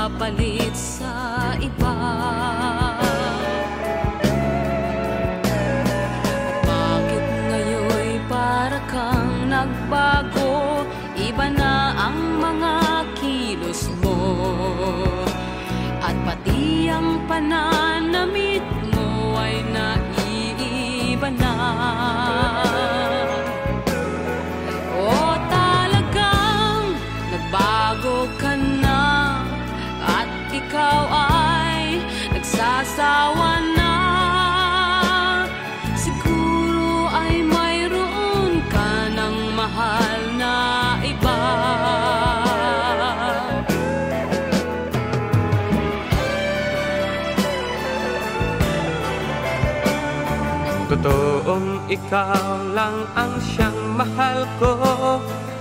nagpapalit sa iba. Bakit ngayon'y para kang nagbago? Iba na ang mga kilos mo, at pati ang pananamit mo ay naiiba na. O talagang nagbago ka na, at ikaw ay nagsasawa na. Siguro ay mayroon ka ng mahal na iba. Totoong ikaw lang ang siyang mahal ko,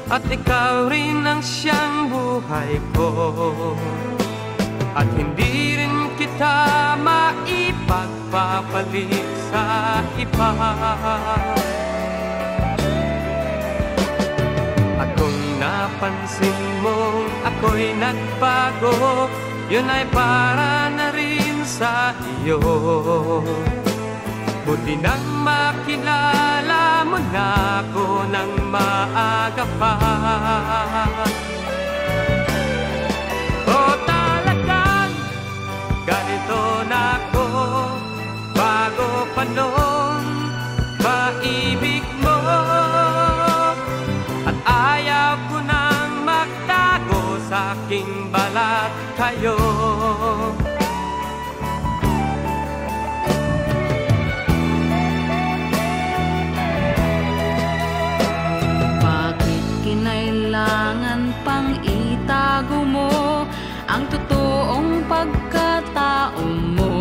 at ikaw rin ang siyang buhay ko, at hindi rin kita maipagpapalit sa iba. At kung napansin mong ako'y nagbago, yun ay para na rin sa iyo. Buti nang makilala mo na ako nang maaga pa. O talagang ganito na ako, bago pa noon maibig mo, at ayaw ko nang magtago sa aking balat kayo. Kinailangan pang itago mo ang totoong pagkatao mo.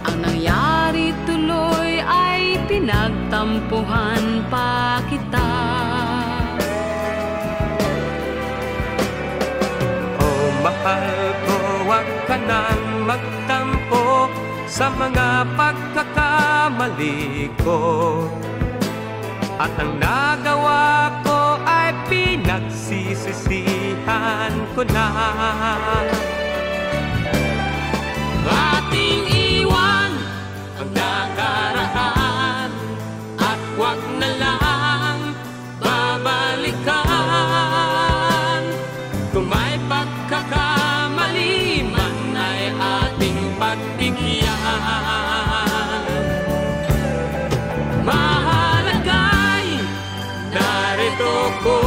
Ang nangyari tuloy ay pinagtampuhan pa kita. Oh mahal ko, huwag ka nang magtampo sa mga pagkakamali ko, at ang nagawa ko ay pinagsisisihan ko na. Ating iwan ang nakaraan, at huwag na lang babalikan. Kung may pagkakamali man ay ating pagbigyan. Narito ko,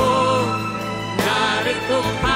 narito ka.